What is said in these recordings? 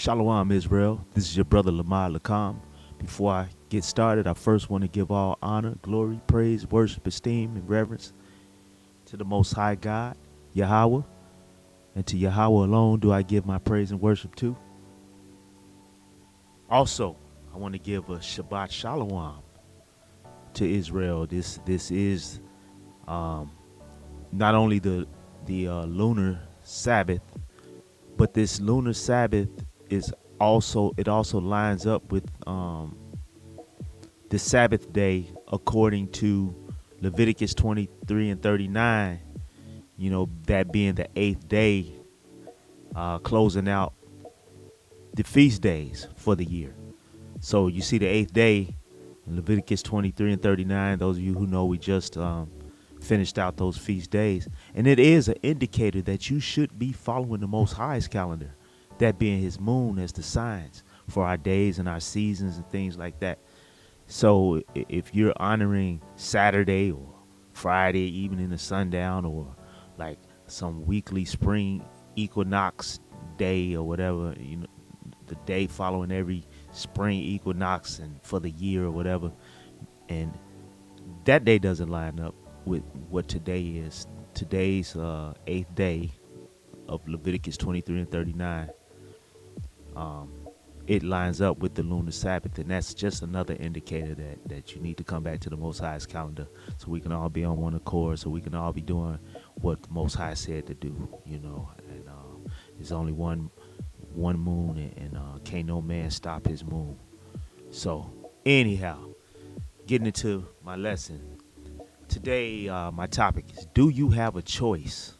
Shalom, Israel. This is your brother Lamar Lakam. Before I get started, I first want to give all honor, glory, praise, worship, esteem, and reverence to the Most High God, Yahweh, and to Yahweh alone do I give my praise and worship to. Also, I want to give a Shabbat Shalom to Israel. This is not only the lunar Sabbath, but this lunar Sabbath is also lines up with the Sabbath day according to Leviticus 23 and 39. You know, that being the 8th day, closing out the feast days for the year. So you see the 8th day in Leviticus 23 and 39. Those of you who know, we just finished out those feast days, and it is an indicator that you should be following the Most High's calendar, that being his moon as the signs for our days and our seasons and things like that. So if you're honoring Saturday or Friday evening to sundown, or like some weekly spring equinox day or whatever, you know, the day following every spring equinox and for the year or whatever, and that day doesn't line up with what today is. Today's 8th day of Leviticus 23 and 39. It lines up with the lunar Sabbath, and that's just another indicator that you need to come back to the Most High's calendar, so we can all be on one accord, so we can all be doing what the Most High said to do, you know. And there's only one moon, and can't no man stop his moon. So anyhow, getting into my lesson. Today, my topic is, do you have a choice?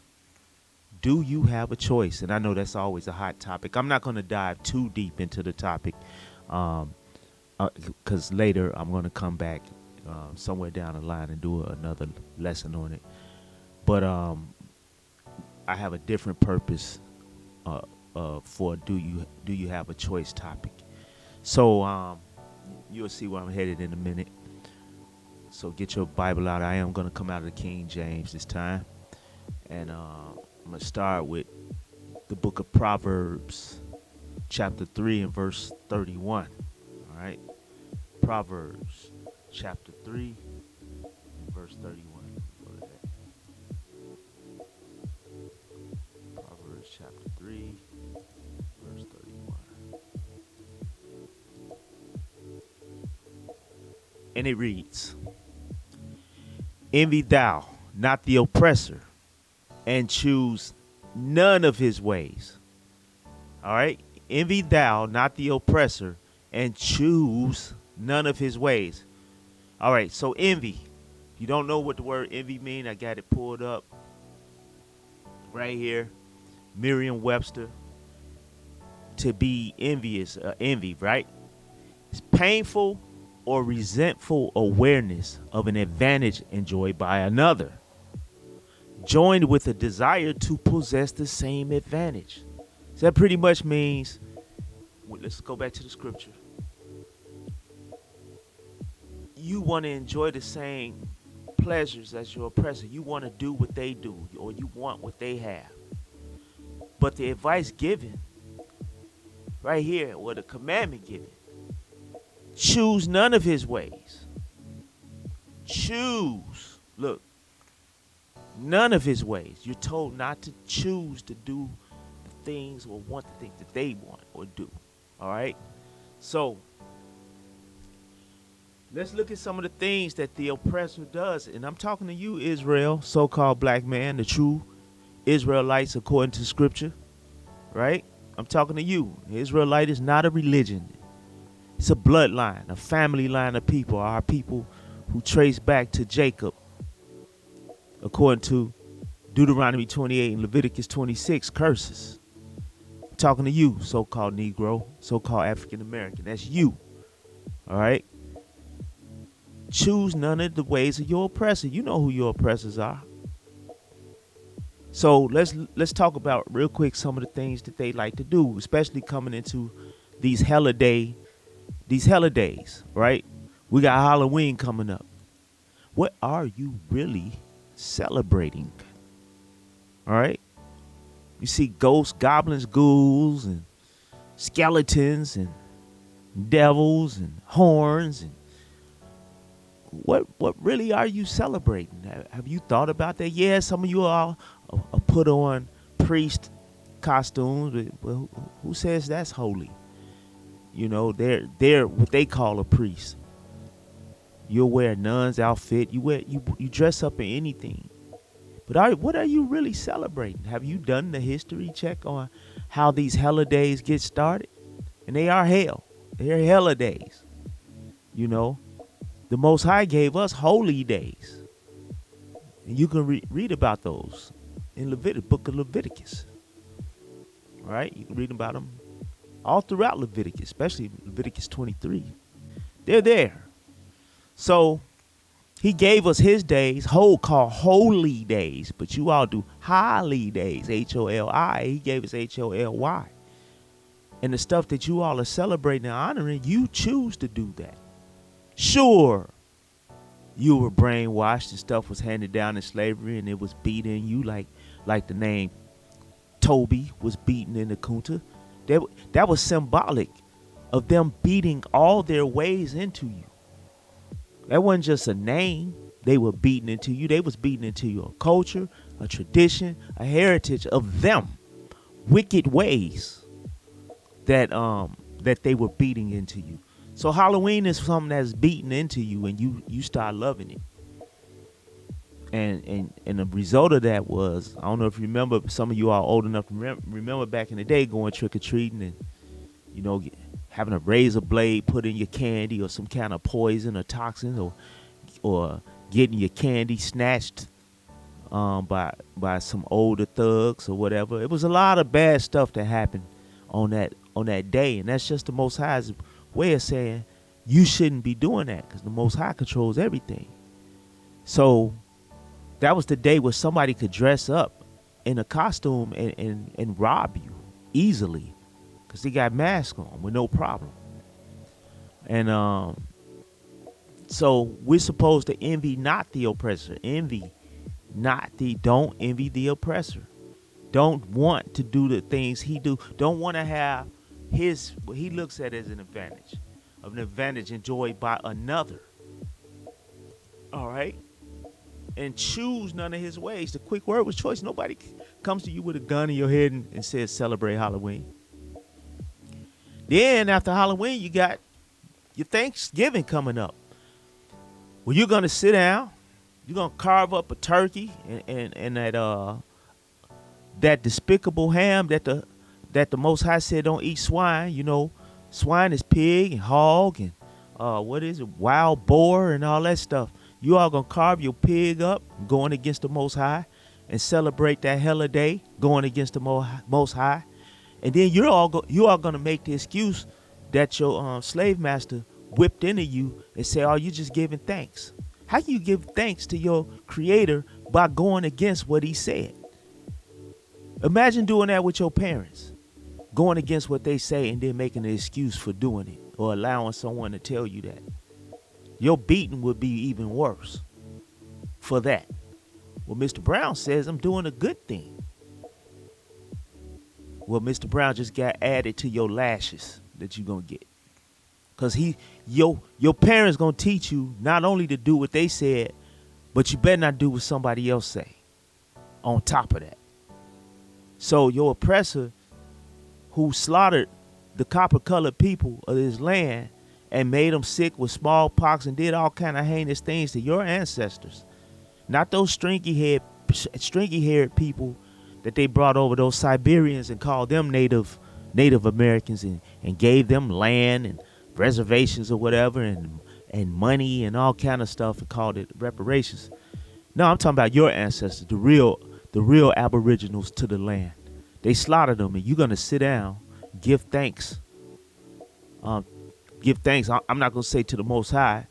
Do you have a choice? And I know that's always a hot topic. I'm not going to dive too deep into the topic, because later I'm going to come back somewhere down the line and do another lesson on it. But I have a different purpose for do you have a choice topic. So you'll see where I'm headed in a minute. So get your Bible out. I am going to come out of the King James this time. And I'm going to start with the book of Proverbs, chapter 3 and verse 31. All right. Proverbs, chapter 3 and verse 31. Go to that. Proverbs, chapter 3, verse 31. And it reads, "Envy thou not the oppressor, and choose none of his ways." All right. Envy thou not the oppressor, and choose none of his ways. All right. So envy. If you don't know what the word envy means, I got it pulled up right here. Merriam-Webster. To be envious, envy, right? It's painful or resentful awareness of an advantage enjoyed by another, joined with a desire to possess the same advantage. So that pretty much means, let's go back to the scripture. You want to enjoy the same pleasures as your oppressor. You want to do what they do, or you want what they have. But the advice given right here, or the commandment given, choose none of his ways. Choose. Look. None of his ways. You're told not to choose to do the things or want the things that they want or do. All right? So, let's look at some of the things that the oppressor does. And I'm talking to you, Israel, so-called black man, the true Israelites according to scripture. Right? I'm talking to you. The Israelite is not a religion. It's a bloodline, a family line of people. Our people who trace back to Jacob, according to Deuteronomy 28 and Leviticus 26, curses. I'm talking to you, so-called Negro, so-called African American. That's you. All right? Choose none of the ways of your oppressor. You know who your oppressors are. So let's talk about real quick some of the things that they like to do, especially coming into these holidays, right? We got Halloween coming up. What are you really celebrating? All right. You see ghosts, goblins, ghouls, and skeletons and devils and horns and what really are you celebrating? Have you thought about that? Yeah, some of you all put on priest costumes, but well, who says that's holy? You know, they're what they call a priest. You'll wear a nun's outfit. You dress up in anything. But what are you really celebrating? Have you done the history check on how these holidays get started? And they are hell. They're holidays. You know, the Most High gave us holy days. And you can read about those in book of Leviticus. All right? You can read about them all throughout Leviticus, especially Leviticus 23. They're there. So he gave us his days, called holy days, but you all do holy days, H-O-L-I. He gave us H-O-L-Y. And the stuff that you all are celebrating and honoring, you choose to do that. Sure, you were brainwashed and stuff was handed down in slavery and it was beaten you like the name Toby was beaten in the Kunta. That was symbolic of them beating all their ways into you. That wasn't just a name they were beating into you. They was beating into your culture, a tradition, a heritage of them wicked ways that they were beating into you. So Halloween is something that's beaten into you and you start loving it. And the result of that was, I don't know if you remember, some of you are old enough to remember back in the day going trick-or-treating and, you know, having a razor blade put in your candy or some kind of poison or toxin or getting your candy snatched by some older thugs or whatever. It was a lot of bad stuff that happened on that day, and that's just the Most High's way of saying you shouldn't be doing that because the Most High controls everything. So that was the day where somebody could dress up in a costume and rob you easily because they got masks on with no problem. And so we're supposed to envy not the oppressor. Don't envy the oppressor. Don't want to do the things he do. Don't want to have what he looks at as an advantage enjoyed by another. All right? And choose none of his ways. The quick word was choice. Nobody comes to you with a gun in your head and says celebrate Halloween. Then after Halloween, you got your Thanksgiving coming up. Well, you're gonna sit down. You're gonna carve up a turkey and that despicable ham that the Most High said don't eat swine. You know, swine is pig and hog and wild boar and all that stuff. You all gonna carve your pig up, going against the Most High, and celebrate that holiday, going against the Most High. And then you are gonna make the excuse that your slave master whipped into you and say, "Oh, you just giving thanks." How can you give thanks to your Creator by going against what He said? Imagine doing that with your parents, going against what they say and then making an excuse for doing it or allowing someone to tell you that. Your beating would be even worse for that. Well, Mr. Brown says I'm doing a good thing. Well, Mr. Brown just got added to your lashes that you're going to get. Because your parents going to teach you not only to do what they said, but you better not do what somebody else say on top of that. So your oppressor who slaughtered the copper-colored people of this land and made them sick with smallpox and did all kind of heinous things to your ancestors, not those stringy-haired people that they brought over, those Siberians, and called them Native Americans and gave them land and reservations or whatever and money and all kind of stuff and called it reparations. No, I'm talking about your ancestors, the real aboriginals to the land. They slaughtered them, and you're gonna sit down, give thanks. Give thanks. I'm not gonna say to the Most High,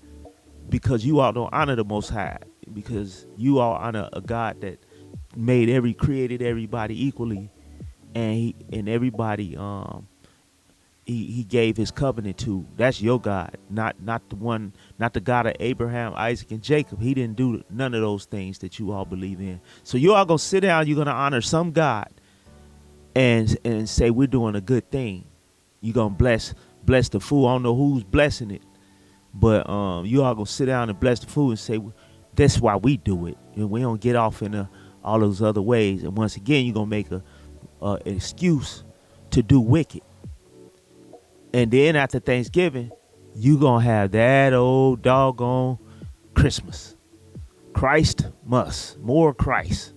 because you all don't honor the Most High, because you all honor a God that created everybody equally, and everybody he gave his covenant to. That's your God, not the God of Abraham, Isaac, and Jacob. He didn't do none of those things that you all believe in. So you all gonna sit down, you're gonna honor some God and say we're doing a good thing. You gonna bless the food. I don't know who's blessing it, but you all gonna sit down and bless the food and say, that's why we do it. And we don't get off in all those other ways. And once again, you're gonna make an excuse to do wicked. And then after Thanksgiving, you gonna have that old doggone Christmas. Christ must, more Christ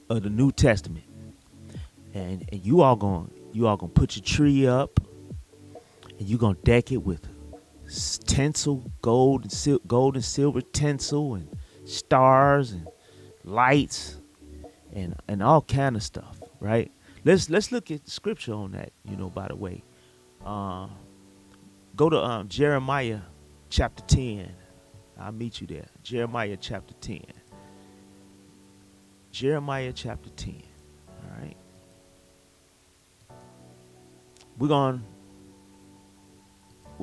of the New Testament. And you all gonna put your tree up, and you gonna deck it with tinsel, gold and silver tinsel, and stars and lights, and all kind of stuff, right? Let's look at scripture on that. By the way, go to Jeremiah chapter 10. I'll meet you there. Jeremiah chapter 10. Jeremiah chapter 10. All right. We're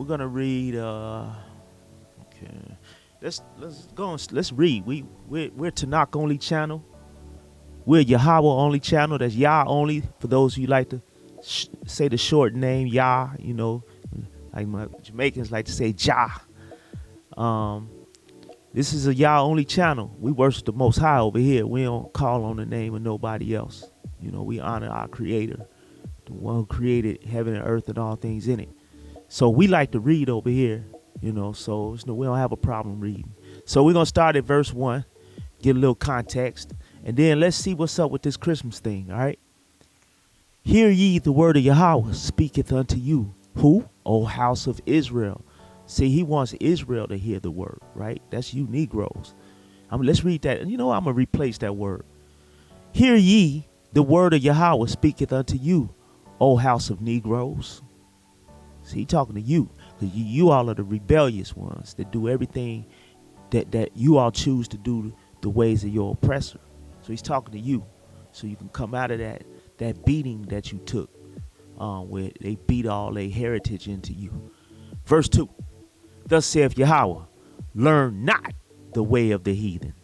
gonna read. Okay. Let's go on. Let's read. We're Tanakh only channel. We're Yahweh only channel. That's Yah only. For those who like to say the short name Yah, like my Jamaicans like to say Jah. This is a Yah only channel. We worship the Most High over here. We don't call on the name of nobody else. We honor our Creator, the one who created heaven and earth and all things in it. So we like to read over here, so we don't have a problem reading. So we're going to start at verse 1, get a little context, and then let's see what's up with this Christmas thing, all right? Hear ye the word of Yahweh speaketh unto you. Who? O house of Israel. See, he wants Israel to hear the word, right? That's you Negroes. Let's read that. I'm going to replace that word. Hear ye the word of Yahweh speaketh unto you, O house of Negroes. See, he talking to you, because you all are the rebellious ones that do everything that you all choose to do the ways of your oppressor. So he's talking to you, so you can come out of that beating that you took, where they beat all their heritage into you. Verse 2, thus saith Yahweh, learn not the way of the heathen,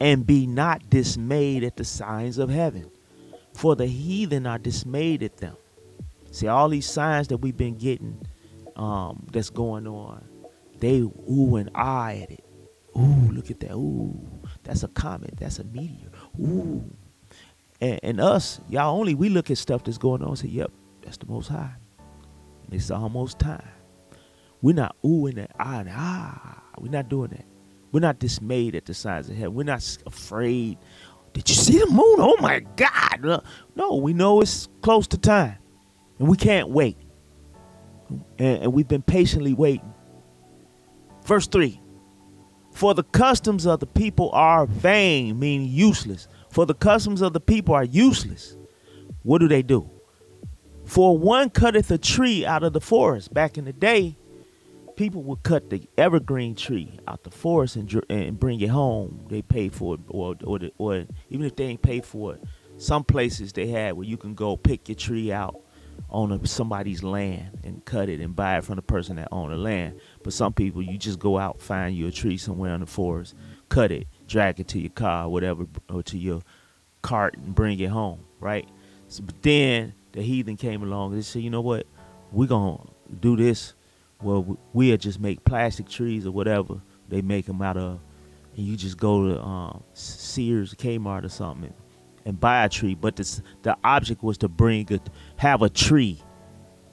and be not dismayed at the signs of heaven, for the heathen are dismayed at them. See, all these signs that we've been getting, that's going on, they ooh and ah at it. Ooh, look at that. Ooh, that's a comet. That's a meteor. Ooh. And us, y'all only, we look at stuff that's going on and say, yep, that's the Most High. It's almost time. We're not oohing and ah. We're not doing that. We're not dismayed at the signs of heaven. We're not afraid. Did you see the moon? Oh, my God. No, we know it's close to time. And we can't wait. And we've been patiently waiting. Verse 3. For the customs of the people are vain, meaning useless. For the customs of the people are useless. What do? For one cutteth a tree out of the forest. Back in the day, people would cut the evergreen tree out the forest and bring it home. They paid for it, or even if they ain't paid for it, some places they had where you can go pick your tree out on somebody's land and cut it and buy it from the person that owned the land. But some people, you just go out, find you a tree somewhere in the forest, cut it, drag it to your car, whatever, or to your cart and bring it home, right? So, but then the heathen came along and they said, you know what, we're going to do this. Well, we'll just make plastic trees or whatever they make them out of, and you just go to Sears, Kmart or something and buy a tree. But the object was to have a tree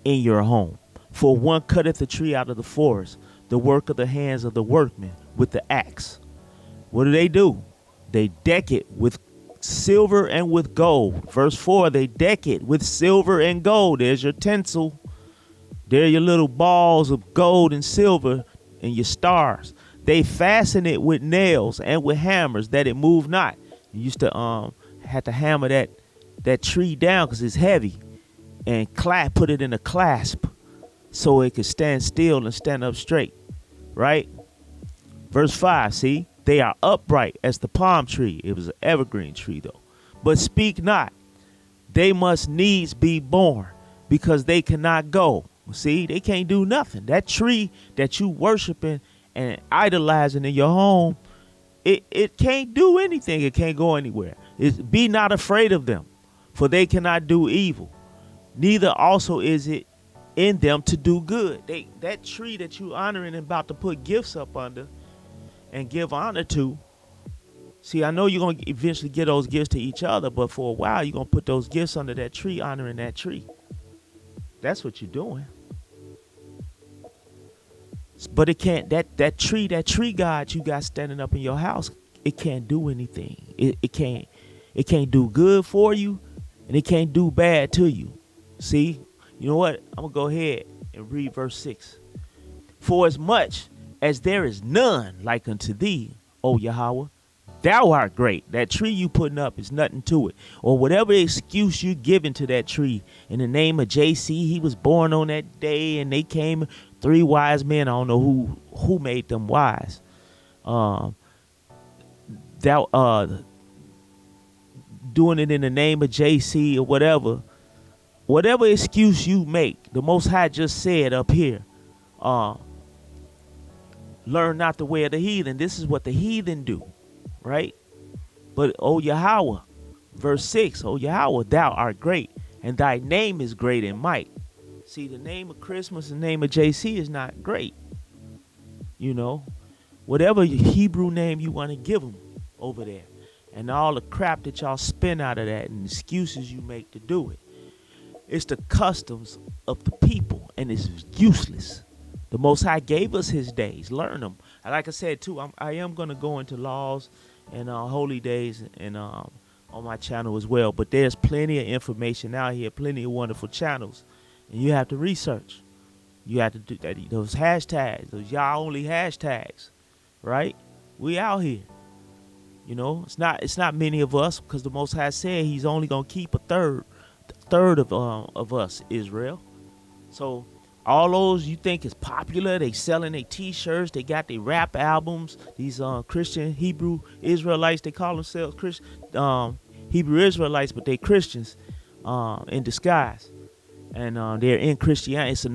in your home. For one cutteth a tree out of the forest, the work of the hands of the workmen with the axe. What do? They deck it with silver and with gold. Verse 4, they deck it with silver and gold. There's your tinsel. There are your little balls of gold and silver and your stars. They fasten it with nails and with hammers that it move not. You used to had to hammer that tree down because it's heavy, and put it in a clasp so it could stand still and stand up straight, right? Verse 5, see, they are upright as the palm tree. It was an evergreen tree though. But speak not. They must needs be born, because they cannot go. See, they can't do nothing. That tree that you worshiping and idolizing in your home, it can't do anything. It can't go anywhere. Be not afraid of them, for they cannot do evil. neither also is it in them to do good. That tree that you honoring and about to put gifts up under and give honor to. See, I know you're gonna eventually get those gifts to each other, but for a while you're gonna put those gifts under that tree, honoring that tree. That's what you're doing. But it can't. That tree God you got standing up in your house, it can't do anything. It can't. It can't do good for you, and it can't do bad to you. See, you know what? I'm gonna go ahead and read verse 6. For as much as there is none like unto thee, O Yahweh, thou art great. That tree you putting up is nothing to it. Or whatever excuse you giving to that tree in the name of JC, he was born on that day and they came 3 wise men. I don't know who made them wise. Doing it in the name of JC or whatever. Whatever excuse you make, the Most High just said up here, learn not the way of the heathen. This is what the heathen do. Right? But O Yahweh, verse 6, O Yahweh, thou art great, and thy name is great in might. See, the name of Christmas, the name of JC is not great. You know, whatever Hebrew name you want to give them over there, and all the crap that y'all spin out of that and excuses you make to do it. It's the customs of the people, and it's useless. The Most High gave us his days. Learn them. Like I said, too, I am going to go into laws and holy days and on my channel as well. But there's plenty of information out here, plenty of wonderful channels. And you have to research. You have to do that. Those hashtags, those y'all only hashtags, right? We out here. You know, it's not many of us, because the Most High said he's only going to keep a third of us, Israel. So all those you think is popular, they selling their t-shirts, they got their rap albums, these Christian Hebrew Israelites, they call themselves Christian Hebrew Israelites, but they Christians in disguise. And they're in Christianity.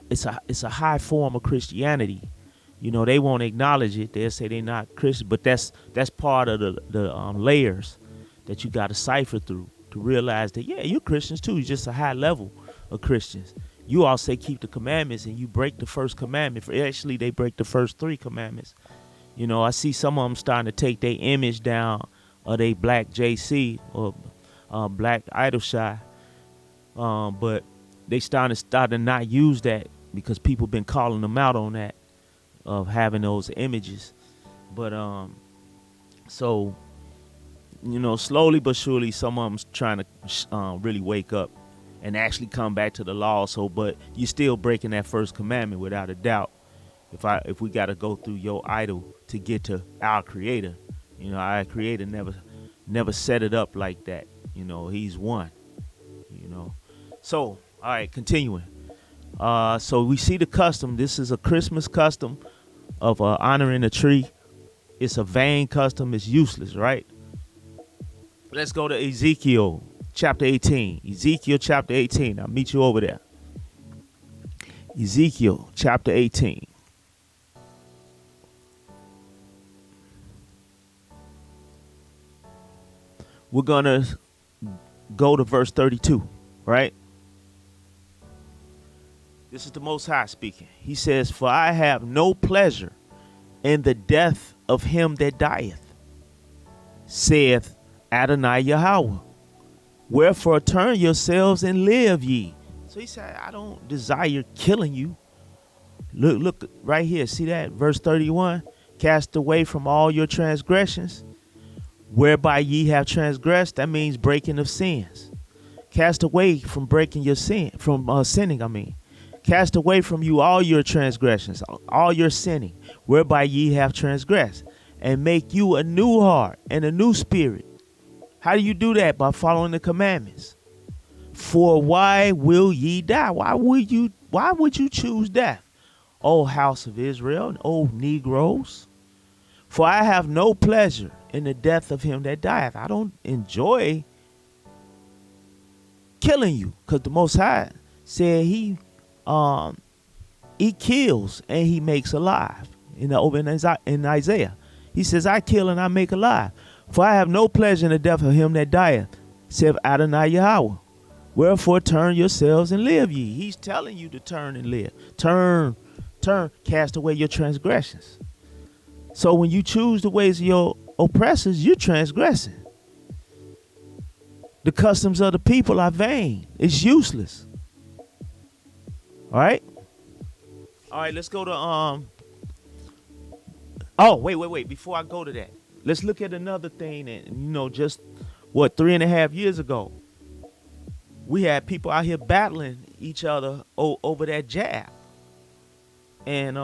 It's a high form of Christianity. You know, they won't acknowledge it. They'll say they're not Christian, but that's part of the layers that you got to cipher through to realize that, yeah, you're Christians too. You're just a high level of Christians. You all say keep the commandments and you break the first commandment. Actually, they break the first 3 commandments. You know, I see some of them starting to take their image down, or they black JC or black idol shy. But they starting to not use that because people been calling them out on that, of having those images. But so, you know, slowly but surely some of them's trying to really wake up and actually come back to the law. So, but you're still breaking that first commandment without a doubt. If we got to go through your idol to get to our Creator, you know, our Creator never set it up like that. You know, he's one. You know, so all right, continuing. So we see the custom. This is a Christmas custom of honoring a tree. It's a vain custom. It's useless, right? Let's go to Ezekiel chapter 18. Ezekiel chapter 18. I'll meet you over there. Ezekiel chapter 18. We're going to go to verse 32, right? This is the Most High speaking. He says, for I have no pleasure in the death of him that dieth, saith Adonai Yahweh. Wherefore turn yourselves and live ye. So he said, I don't desire killing you. Look right here. See that? Verse 31. Cast away from all your transgressions, whereby ye have transgressed. That means breaking of sins. Cast away from breaking your sin, from sinning, I mean. Cast away from you all your transgressions, all your sinning, whereby ye have transgressed, and make you a new heart and a new spirit. How do you do that? By following the commandments. For why will ye die? Why would you choose death, O house of Israel, and O Negroes? For I have no pleasure in the death of him that dieth. I don't enjoy killing you, because the Most High said he kills and he makes alive. In Isaiah, he says, I kill and I make alive. For I have no pleasure in the death of him that dieth, saith Adonai Yahweh. Wherefore turn yourselves and live ye. He's telling you to turn and live. Turn, cast away your transgressions. So when you choose the ways of your oppressors, you're transgressing. The customs of the people are vain. It's useless. All right? All right, let's go to oh, wait. Before I go to that, let's look at another thing. And just 3.5 years ago, we had people out here battling each other over that jab. And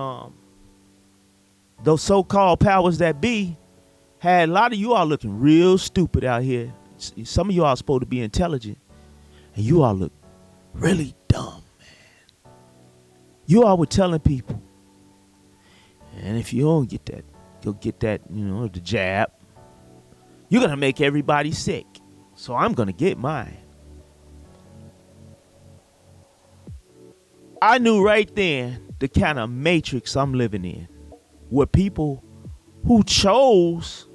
those so-called powers that be had a lot of you all looking real stupid out here. Some of you all are supposed to be intelligent, and you all look really dumb, man. You all were telling people, and if you don't get that, you'll get that, the jab, you're going to make everybody sick. So I'm going to get mine. I knew right then the kind of matrix I'm living in, where people who chose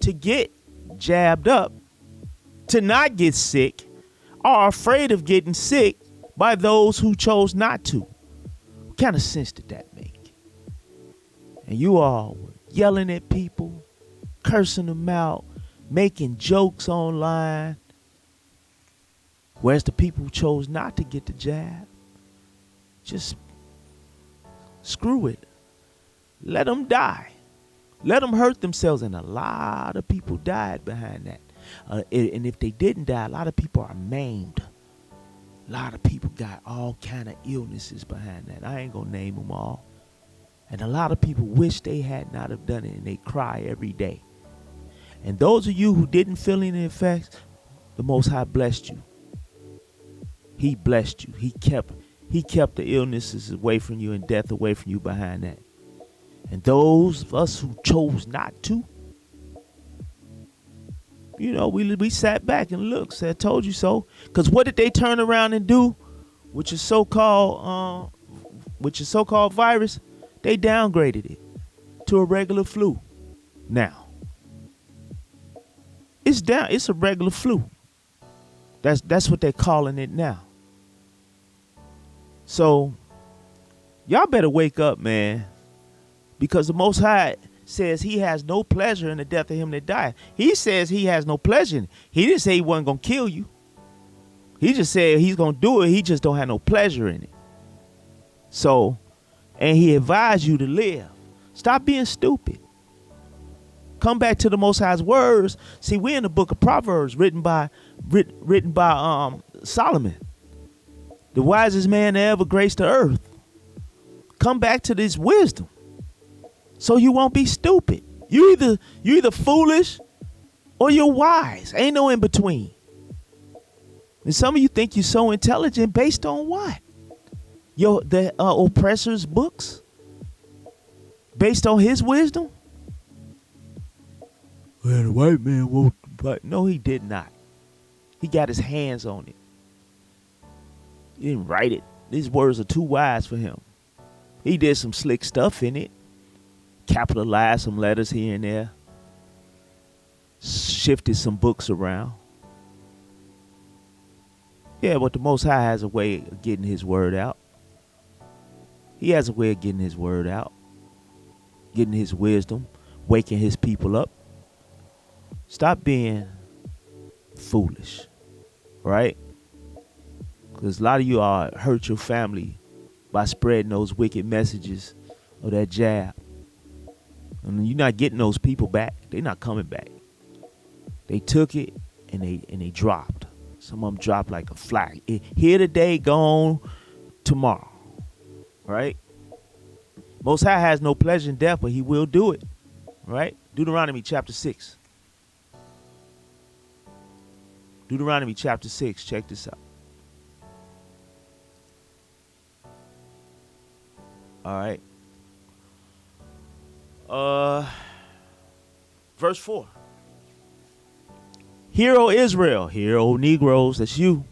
to get jabbed up, to not get sick, are afraid of getting sick by those who chose not to. What kind of sense did that make? And you all were yelling at people, cursing them out, making jokes online. Whereas the people who chose not to get the jab, just screw it. Let them die. Let them hurt themselves. And a lot of people died behind that. And if they didn't die, a lot of people are maimed. A lot of people got all kind of illnesses behind that. I ain't going to name them all. And a lot of people wish they had not have done it, and they cry every day. And those of you who didn't feel any effects, the Most High blessed you. He blessed you. He kept the illnesses away from you and death away from you behind that. And those of us who chose not to, we sat back and looked, said, told you so. Because what did they turn around and do with your so-called virus? They downgraded it to a regular flu. Now, it's a regular flu. That's what they're calling it now. So y'all better wake up, man, because the Most High says he has no pleasure in the death of him that died. He says he has no pleasure in it. He didn't say he wasn't going to kill you. He just said he's going to do it. He just don't have no pleasure in it. So, and he advised you to live. Stop being stupid. Come back to the Most High's words. See, we're in the book of Proverbs written by Solomon, the wisest man that ever graced the earth. Come back to this wisdom so you won't be stupid. You either foolish or you're wise. Ain't no in between. And some of you think you're so intelligent based on what? The oppressor's books? Based on his wisdom? Well, the white man won't, but no, he did not. He got his hands on it. He didn't write it. These words are too wise for him. He did some slick stuff in it. Capitalized some letters here and there. Shifted some books around. Yeah, but the Most High has a way of getting his word out. He has a way of getting his word out. Getting his wisdom. Waking his people up. Stop being foolish. Right? Because a lot of you all hurt your family by spreading those wicked messages of that jab. And you're not getting those people back. They're not coming back. They took it and they dropped. Some of them dropped like a fly. Here today, gone tomorrow. Right? Most High has no pleasure in death, but he will do it. Right? Deuteronomy chapter 6. Deuteronomy chapter 6. Check this out. All right. Verse 4. Hear, O Israel, hear, O Negroes, that's you.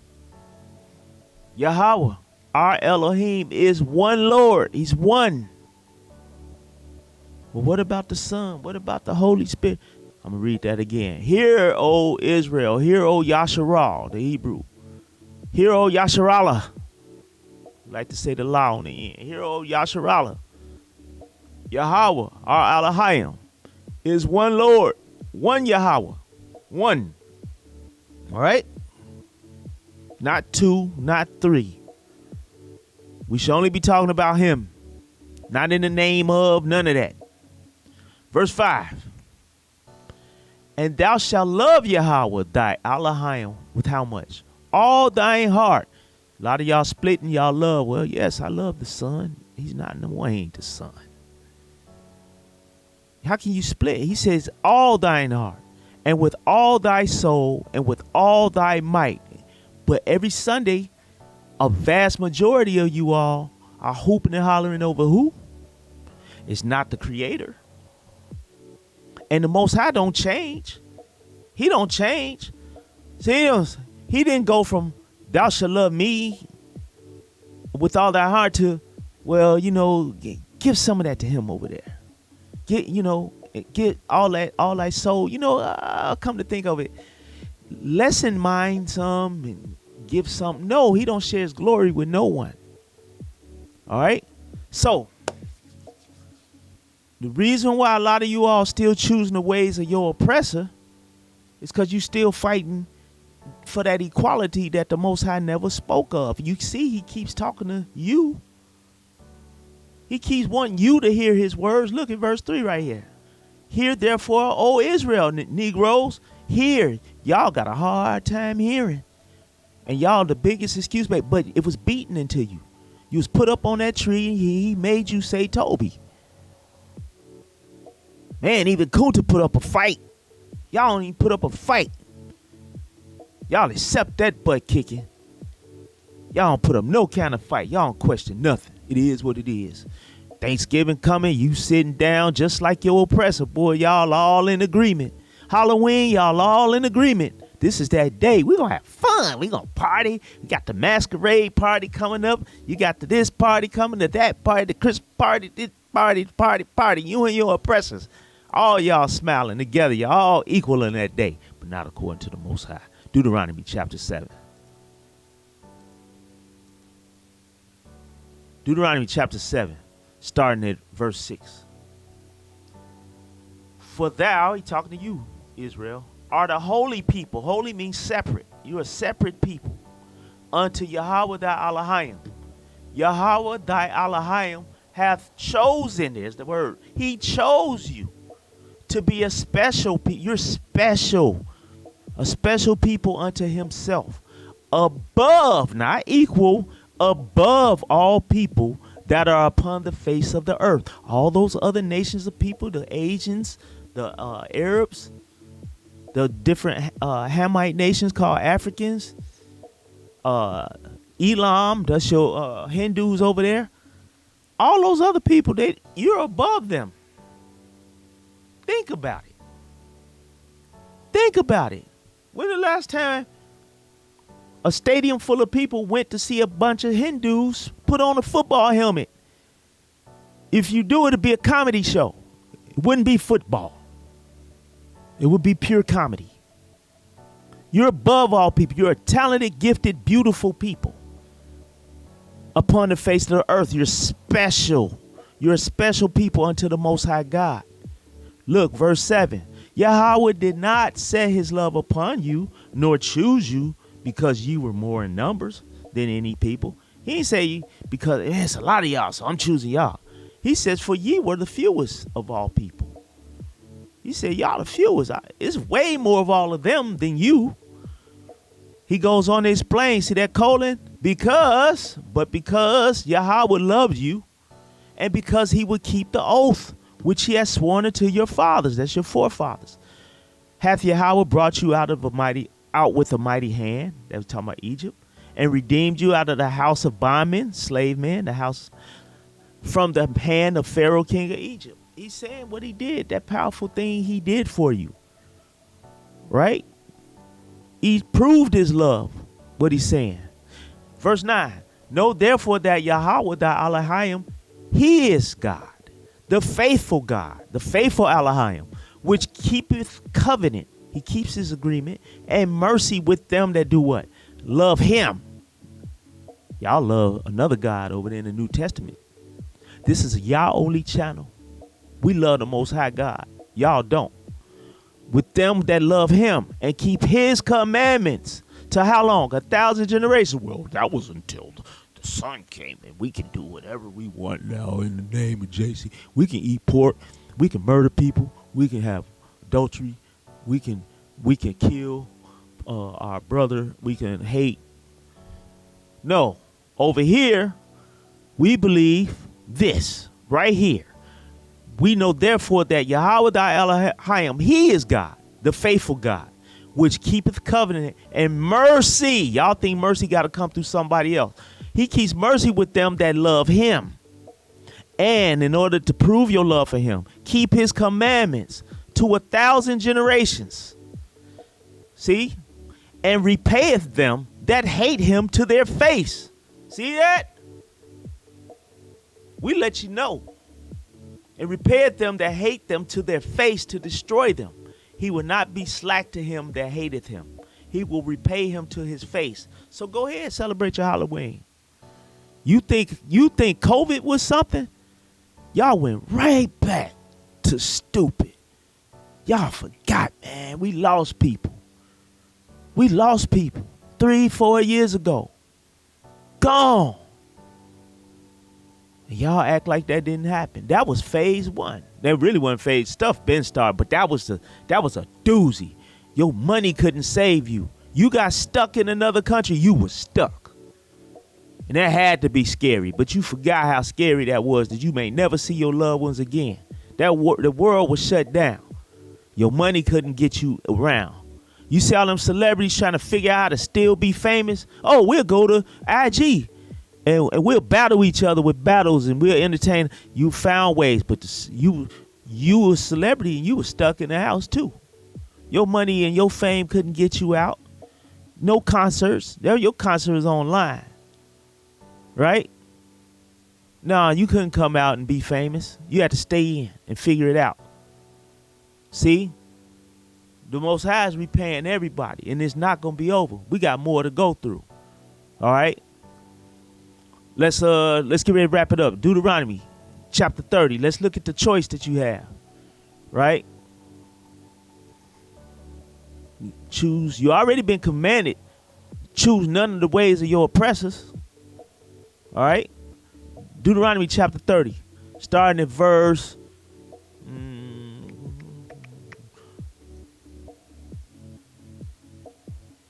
Yahweh, our Elohim, is one Lord. He's one. Well, what about the Son? What about the Holy Spirit? I'm going to read that again. Hear, O Israel. Hear, O Yasharal, the Hebrew. Hear, O Yasharallah. I like to say the law on the end. Hear, O Yasharallah. Yahweh, our Elohim, is one Lord, one Yahweh, one. All right? Not two, not three. We should only be talking about him. Not in the name of, none of that. Verse 5. And thou shalt love Yahweh thy Elohim with how much? All thine heart. A lot of y'all splitting y'all love. Well, yes, I love the Son. He's not, no, he ain't the Son. How can you split? He says, all thine heart, and with all thy soul, and with all thy might. But every Sunday, a vast majority of you all are hooping and hollering over who? It's not the Creator. And the Most High don't change. He don't change. See, he didn't go from thou shalt love me with all thy heart to, well, give some of that to him over there. Get all that soul. Come to think of it, lessen mine some and give some. No, he don't share his glory with no one. All right. So the reason why a lot of you all still choosing the ways of your oppressor is because you still fighting for that equality that the Most High never spoke of. You see, he keeps talking to you. He keeps wanting you to hear his words. Look at verse 3 right here. Hear therefore, O Israel, Negroes, hear. Y'all got a hard time hearing. And y'all the biggest excuse, but it was beaten into you. You was put up on that tree. He made you say Toby. Man, even Kunta put up a fight. Y'all don't even put up a fight. Y'all accept that butt kicking. Y'all don't put up no kind of fight. Y'all don't question nothing. It is what it is. Thanksgiving coming, you sitting down just like your oppressor. Boy, y'all all in agreement. Halloween, y'all all in agreement. This is that day. We're going to have fun. We're going to party. We got the masquerade party coming up. You got the this party coming, to that party, the Christmas party, this party. You and your oppressors. All y'all smiling together. Y'all all equal in that day, but not according to the Most High. Deuteronomy chapter 7. Deuteronomy chapter 7, starting at verse 6. For thou, he talking to you, Israel, are the holy people. Holy means separate. You're a separate people unto Yahweh thy Elohim. Yahweh thy Elohim hath chosen, there's the word. He chose you to be a special people. You're special. A special people unto himself. Above, not equal, above all people that are upon the face of the earth. All those other nations of people, the Asians, the Arabs, the different Hamite nations called Africans, Elam, that's your Hindus over there. All those other people, you're above them. Think about it. Think about it. When the last time a stadium full of people went to see a bunch of Hindus put on a football helmet? If you do it, it'd be a comedy show. It wouldn't be football. It would be pure comedy. You're above all people. You're a talented, gifted, beautiful people. Upon the face of the earth, you're special. You're a special people unto the Most High God. Look, verse 7. Yahweh did not set his love upon you, nor choose you, because you were more in numbers than any people. He didn't say because it's a lot of y'all, so I'm choosing y'all. He says, for ye were the fewest of all people. He said, y'all the fewest. It's way more of all of them than you. He goes on to explain, see that colon? Because Yahweh loved you, and because he would keep the oath which he has sworn unto your fathers, that's your forefathers. Hath Yahweh brought you out with a mighty hand, that was talking about Egypt, and redeemed you out of the house of bondmen, slave men, the house from the hand of Pharaoh, king of Egypt. He's saying what he did, that powerful thing he did for you, right? He proved his love, what he's saying. Verse 9, know therefore that Yahweh thy Elohim, he is God, the faithful Elohim, which keepeth covenant. He keeps his agreement and mercy with them that do what? Love him. Y'all love another God over there in the New Testament. This is a y'all only channel. We love the Most High God. Y'all don't. With them that love him and keep his commandments. To how long? 1,000 generations. Well, that was until the Son came, and we can do whatever we want now in the name of JC. We can eat pork. We can murder people. We can have adultery. We can kill our brother. We can hate. No. Over here, we believe this right here. We know therefore that Yahweh thy Elohim, he is God, the faithful God, which keepeth covenant and mercy. Y'all think mercy got to come through somebody else. He keeps mercy with them that love him. And in order to prove your love for him, keep his commandments to 1,000 generations. See? And repayeth them that hate him to their face. See that? We let you know. And repayeth them that hate them to their face to destroy them. He will not be slack to him that hateth him. He will repay him to his face. So go ahead, celebrate your Halloween. You think COVID was something? Y'all went right back to stupid. Y'all forgot, man. We lost people. We lost people 3-4 years ago. Gone. And y'all act like that didn't happen. That was phase 1. That really wasn't phase. Stuff been started, but that was a doozy. Your money couldn't save you. You got stuck in another country. You was stuck. And that had to be scary. But you forgot how scary that was, that you may never see your loved ones again. The world was shut down. Your money couldn't get you around. You see all them celebrities trying to figure out how to still be famous? Oh, we'll go to IG. And we'll battle each other with battles, and we'll entertain. You found ways, but you were a celebrity, and you were stuck in the house too. Your money and your fame couldn't get you out. No concerts. Your concert was online, right? No, you couldn't come out and be famous. You had to stay in and figure it out. See, the Most High is repaying everybody, and it's not gonna be over. We got more to go through. All right. Let's get ready to wrap it up. Deuteronomy chapter 30. Let's look at the choice that you have. Right? Choose. You already been commanded. Choose none of the ways of your oppressors. All right? Deuteronomy chapter 30. Starting at verse.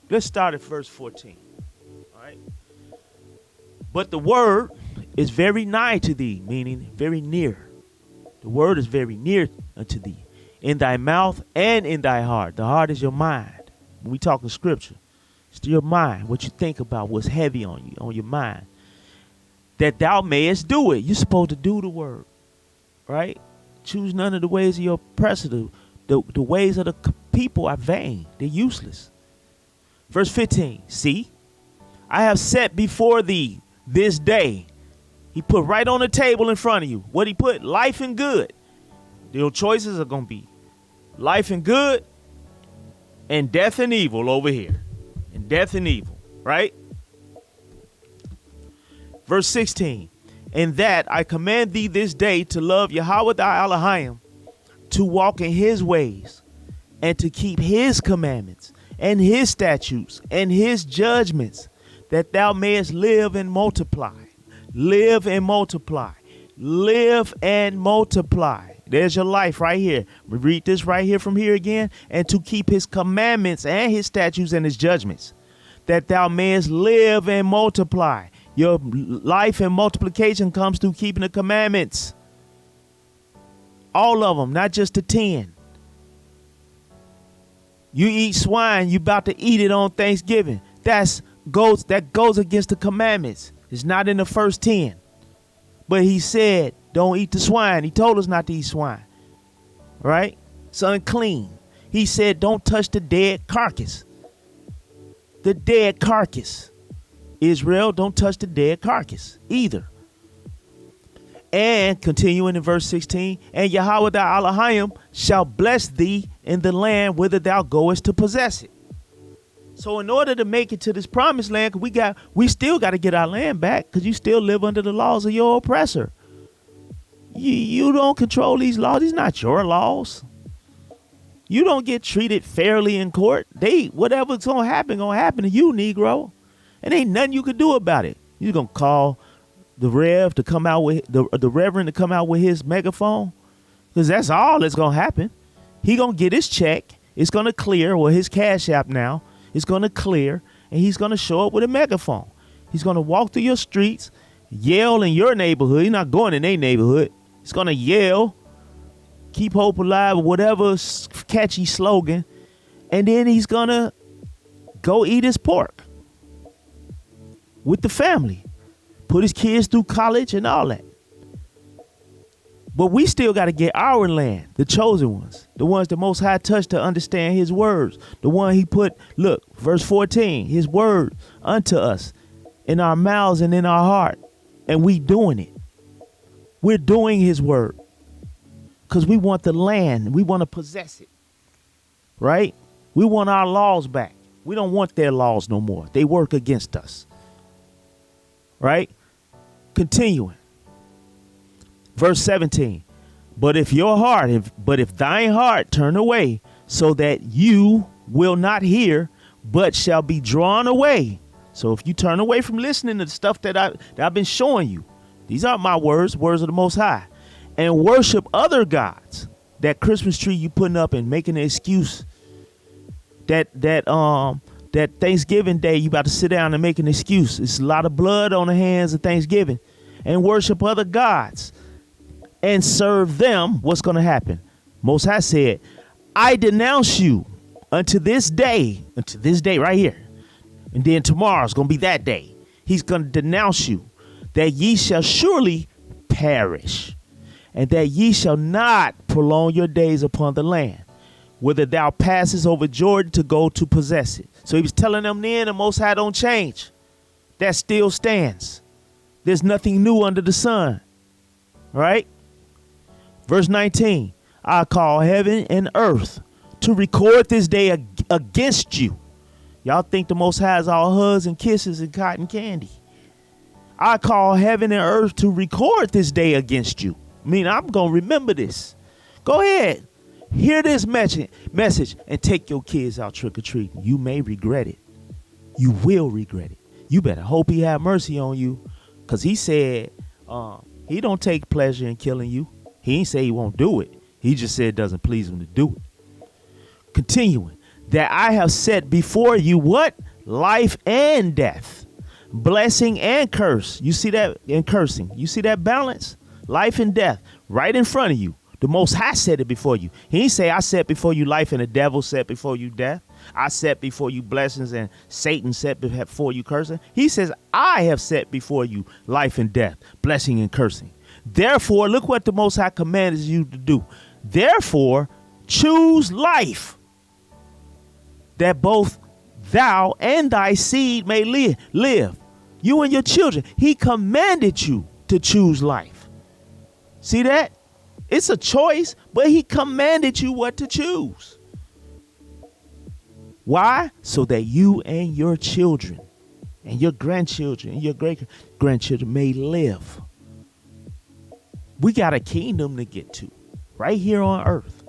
Let's start at verse 14. All right? But the word is very nigh to thee, meaning very near. The word is very near unto thee, in thy mouth and in thy heart. The heart is your mind. When we talk in scripture, it's your mind, what you think about, what's heavy on you, on your mind. That thou mayest do it. You're supposed to do the word, right? Choose none of the ways of your oppressor. The ways of the people are vain. They're useless. Verse 15, see, I have set before thee this day. He put right on the table in front of you. What he put? Life and good. Your choices are going to be life and good and death and evil over here. And death and evil, right? Verse 16, and that I command thee this day to love Yahweh thy Elohim, to walk in his ways, and to keep his commandments, and his statutes, and his judgments, that thou mayest live and multiply. Live and multiply. Live and multiply. There's your life right here. We read this right here from here again. And to keep his commandments and his statutes and his judgments, that thou mayest live and multiply. Your life and multiplication comes through keeping the commandments. All of them, not just the 10. You eat swine, you about to eat it on Thanksgiving. That goes against the commandments. It's not in the first 10. But he said, don't eat the swine. He told us not to eat swine. Right? It's unclean. He said, don't touch the dead carcass. The dead carcass. Israel, don't touch the dead carcass either. And continuing in verse 16, and Yahweh thy Elohim shall bless thee in the land whither thou goest to possess it. So in order to make it to this promised land, we still got to get our land back, because you still live under the laws of your oppressor. You don't control these laws. These not your laws. You don't get treated fairly in court. Whatever's gonna happen to you, Negro. And ain't nothing you can do about it. You're gonna call the Rev to come out with the Reverend to come out with his megaphone, because that's all that's gonna happen. He gonna get his check. It's gonna clear, or his Cash App now. It's gonna clear, and he's gonna show up with a megaphone. He's gonna walk through your streets, yell in your neighborhood. He's not going in their neighborhood. He's gonna yell, keep hope alive, or whatever catchy slogan, and then he's gonna go eat his pork with the family. Put his kids through college and all that. But we still got to get our land, the chosen ones, the ones the Most High touched to understand his words. The one he put, look, verse 14, his word unto us in our mouths and in our heart. And we doing it. We're doing his word because we want the land. We want to possess it, right? We want our laws back. We don't want their laws no more. They work against us, right? Continuing. Verse 17, but if thine heart turn away, so that you will not hear, but shall be drawn away. So if you turn away from listening to the stuff that I've been showing you, these aren't my words, words of the Most High, and worship other gods, that Christmas tree you putting up and making an excuse, that Thanksgiving Day you about to sit down and make an excuse. It's a lot of blood on the hands of Thanksgiving, and worship other gods and serve them. What's going to happen? Most High said, I denounce you unto this day right here. And then tomorrow's going to be that day. He's going to denounce you, that ye shall surely perish, and that ye shall not prolong your days upon the land, whither thou passest over Jordan to go to possess it. So he was telling them then, the Most High don't change. That still stands. There's nothing new under the sun. Right? Verse 19, I call heaven and earth to record this day against you. Y'all think the Most High is all hugs and kisses and cotton candy. I call heaven and earth to record this day against you. I mean, I'm going to remember this. Go ahead. Hear this message and take your kids out trick-or-treating. You may regret it. You will regret it. You better hope he have mercy on you, because he said he don't take pleasure in killing you. He ain't say he won't do it. He just said it doesn't please him to do it. Continuing, that I have set before you what? Life and death, blessing and curse. You see that? And cursing. You see that balance? Life and death right in front of you. The Most High said it before you. He didn't say I set before you life and the devil set before you death. I set before you blessings and Satan set before you cursing. He says I have set before you life and death, blessing and cursing. Therefore, look what the Most High commands you to do. Therefore, choose life, that both thou and thy seed may live. You and your children. He commanded you to choose life. See that? It's a choice, but he commanded you what to choose. Why? So that you and your children and your grandchildren and your great-grandchildren may live. We got a kingdom to get to right here on earth.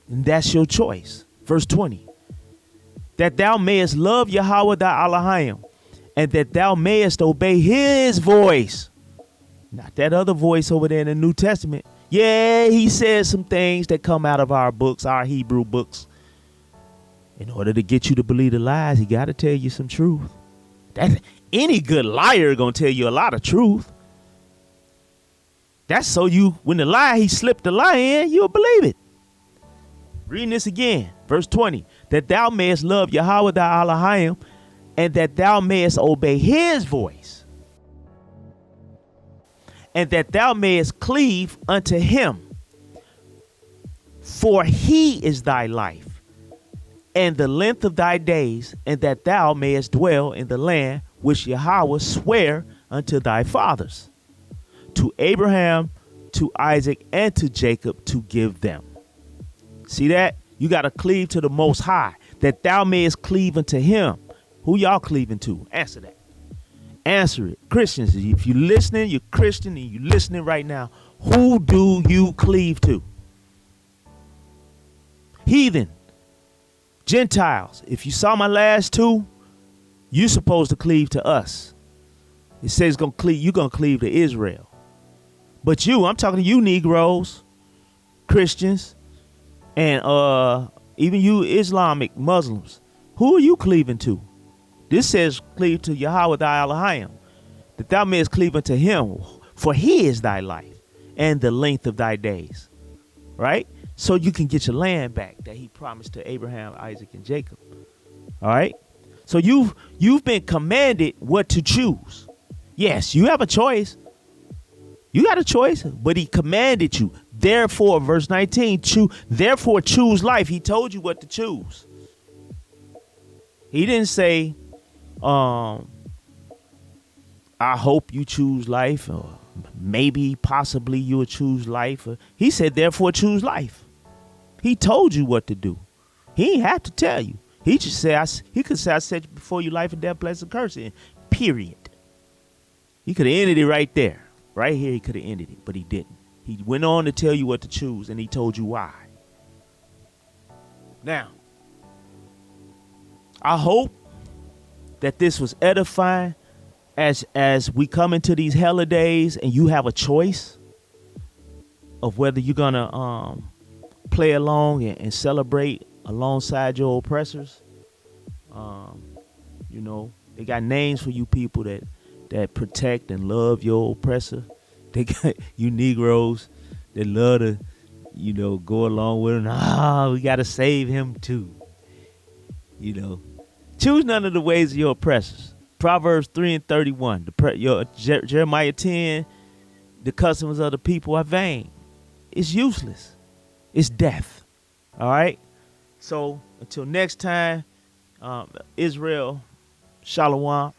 And that's your choice. Verse 20. That thou mayest love Yahweh thy Elohim, and that thou mayest obey his voice. Not that other voice over there in the New Testament. Yeah, he says some things that come out of our books, our Hebrew books. In order to get you to believe the lies, he got to tell you some truth. Any good liar gonna tell you a lot of truth. That's so when the lie, he slipped the lie in, you'll believe it. Reading this again, verse 20. That thou mayest love Yahweh thy Elohim, and that thou mayest obey his voice, and that thou mayest cleave unto him. For he is thy life, and the length of thy days, and that thou mayest dwell in the land which Yahweh sware unto thy fathers. to Abraham, to Isaac, and to Jacob to give them. See that? You got to cleave to the Most High, that thou mayest cleave unto him. Who y'all cleaving to? Answer that. Answer it. Christians, if you're listening, you're Christian and you're listening right now, who do you cleave to? Heathen, Gentiles. If you saw my last two, you're supposed to cleave to us. It says you're gonna cleave to Israel. But I'm talking to you Negroes, Christians, and even you Islamic Muslims. Who are you cleaving to? This says cleave to Yahweh thy Elohim, that thou mayest cleave unto him, for he is thy life and the length of thy days. Right? So you can get your land back that he promised to Abraham, Isaac, and Jacob. All right? So you've been commanded what to choose. Yes, you have a choice. You got a choice, but he commanded you. Therefore, verse 19, therefore choose life. He told you what to choose. He didn't say, I hope you choose life, or maybe, possibly you'll choose life. He said, therefore choose life. He told you what to do. He ain't have to tell you. He just said, he could say, I set before you life and death, blessing, cursing, period. He could have ended it right there. Right here, he could have ended it, but he didn't. He went on to tell you what to choose, and he told you why. Now, I hope that this was edifying as we come into these holidays and you have a choice of whether you're going to play along and celebrate alongside your oppressors. You know, they got names for you people that protect and love your oppressor. They got you Negroes that love to, go along with him. We got to save him too. Choose none of the ways of your oppressors. Proverbs 3:31. Jeremiah 10, the customs of the people are vain. It's useless. It's death. All right? So until next time, Israel, Shalom.